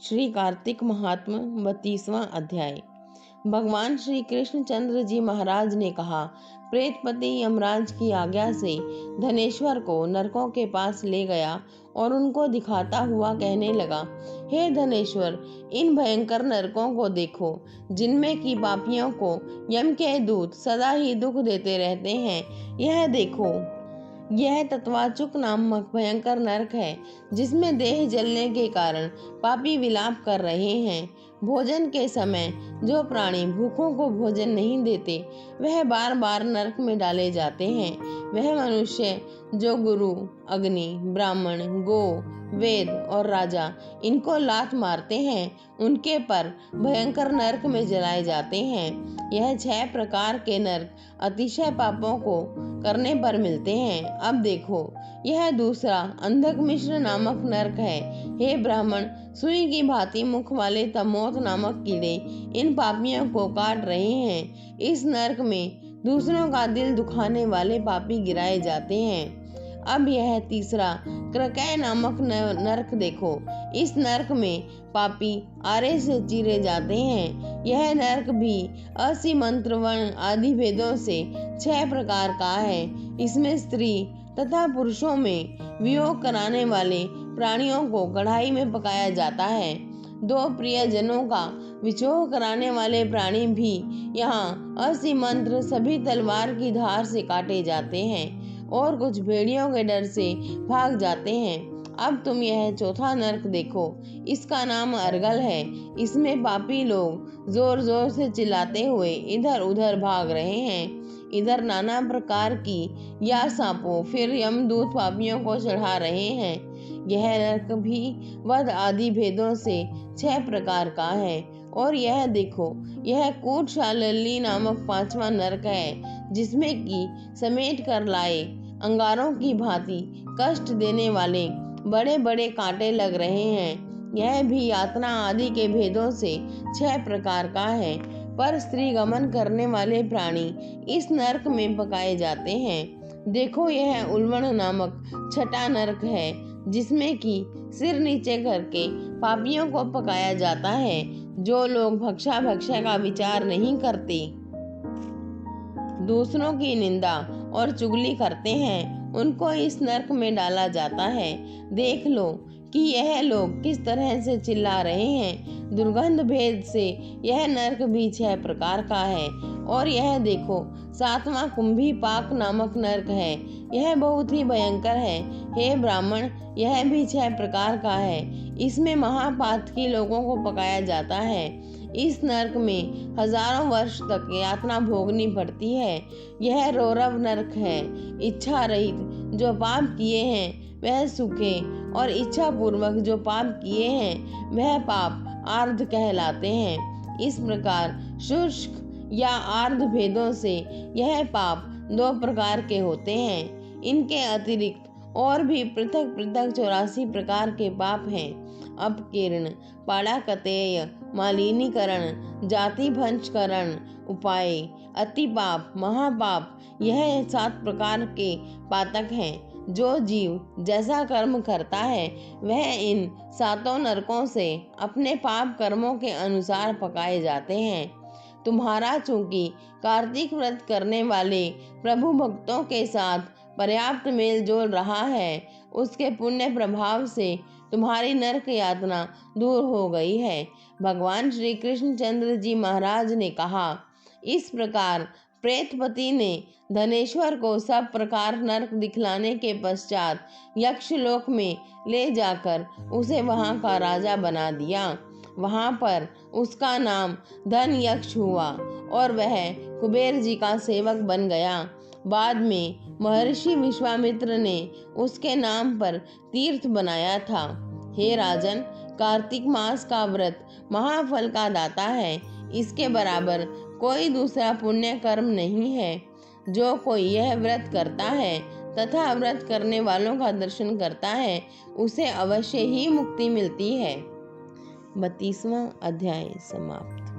श्री कार्तिक महात्म 32वां अध्याय। भगवान श्री कृष्णचंद्र जी महाराज ने कहा, प्रेतपति यमराज की आज्ञा से धनेश्वर को नरकों के पास ले गया और उनको दिखाता हुआ कहने लगा, हे धनेश्वर, इन भयंकर नरकों को देखो, जिनमें की पापियों को यम के दूत सदा ही दुख देते रहते हैं। यह देखो, यह तत्वाचुक नामक भयंकर नरक है, जिसमें देह जलने के कारण पापी विलाप कर रहे हैं। भोजन के समय जो प्राणी भूखों को भोजन नहीं देते, वह बार बार नरक में डाले जाते हैं। वह मनुष्य जो गुरु, अग्नि, ब्राह्मण, गो, वेद और राजा इनको लात मारते हैं, उनके पर भयंकर नरक में जलाए जाते हैं। यह 6 प्रकार के नरक अतिशय पापों को करने पर मिलते हैं। अब देखो, यह दूसरा अंधक मिश्र नामक नरक है। हे ब्राह्मण, सुई की भांति मुख वाले तमोत नामक कीड़े इन पापियों को काट रहे हैं। इस नरक में दूसरों का दिल दुखाने वाले पापी गिराए जाते हैं। अब यह तीसरा क्रकय नामक नरक देखो। इस नरक में पापी आरे से चीरे जाते हैं। यह नरक भी असीमंत्र वर्ण आदि भेदों से 6 प्रकार का है। इसमें स्त्री तथा पुरुषों में वियोग कराने वाले प्राणियों को कढ़ाई में पकाया जाता है। 2 प्रियजनों का विछोह कराने वाले प्राणी भी यहाँ असीमंत्र सभी तलवार की धार से काटे जाते हैं और कुछ भेड़ियों के डर से भाग जाते हैं। अब तुम यह चौथा नरक देखो। इसका नाम अर्गल है। इसमें पापी लोग जोर जोर से चिल्लाते हुए इधर उधर भाग रहे हैं। इधर नाना प्रकार की या सांपों, फिर यमदूत पापियों को चढ़ा रहे हैं। यह नरक भी वध आदि भेदों से 6 प्रकार का है। और यह देखो, यह कूटशालली नामक 5वां नरक है, जिसमें की समेट कर लाए अंगारों की भांति कष्ट देने वाले बड़े बड़े कांटे लग रहे हैं। यह भी यातना आदि के भेदों से 6 प्रकार का है। पर स्त्री गमन करने वाले प्राणी इस नरक में पकाए जाते हैं। देखो, यह उल्वण नामक 6ठा नरक है, जिसमें कि सिर नीचे करके पापियों को पकाया जाता है। जो लोग भक्षा का विचार नहीं करते, दूसरों की निंदा और चुगली करते हैं, उनको इस नरक में डाला जाता है। देख लो कि यह लोग किस तरह से चिल्ला रहे हैं। दुर्गंध भेद से यह नरक भी 6 प्रकार का है। और यह देखो, 7वां कुंभी पाक नामक नरक है। यह बहुत ही भयंकर है। हे ब्राह्मण, यह भी 6 प्रकार का है। इसमें महापातकी लोगों को पकाया जाता है। इस नरक में हजारों वर्ष तक यातना भोगनी पड़ती है। यह रौरव नरक है। इच्छा रहित जो पाप किए हैं वह सूखे, और इच्छा पूर्वक जो पाप किए हैं वह पाप आर्ध कहलाते हैं। इस प्रकार शुष्क या आर्ध भेदों से यह पाप 2 प्रकार के होते हैं। इनके अतिरिक्त और भी पृथक पृथक 84 प्रकार के पाप हैं। अपकीर्ण, पाड़ाकतेय, मालिनीकरण, जाति भंशकरण, उपाय, अतिपाप, महापाप, यह 7 प्रकार के पातक हैं। जो जीव जैसा कर्म करता है वह इन 7 नरकों से अपने पाप कर्मों के अनुसार पकाए जाते हैं। तुम्हारा चूंकि कार्तिक व्रत करने वाले प्रभु भक्तों के साथ पर्याप्त मेल जोल रहा है, उसके पुण्य प्रभाव से तुम्हारी नरक यातना दूर हो गई है। भगवान श्री कृष्णचंद्र जी महाराज ने कहा, इस प्रकार प्रेतपति ने धनेश्वर को सब प्रकार नरक दिखलाने के पश्चात यक्षलोक में ले जाकर उसे वहां का राजा बना दिया। वहां पर उसका नाम धन यक्ष हुआ और वह कुबेर जी का सेवक बन गया। बाद में महर्षि विश्वामित्र ने उसके नाम पर तीर्थ बनाया था। हे राजन, कार्तिक मास का व्रत महाफल का दाता है। इसके बराबर कोई दूसरा पुण्य कर्म नहीं है। जो कोई यह व्रत करता है तथा व्रत करने वालों का दर्शन करता है, उसे अवश्य ही मुक्ति मिलती है। 32वां अध्याय समाप्त।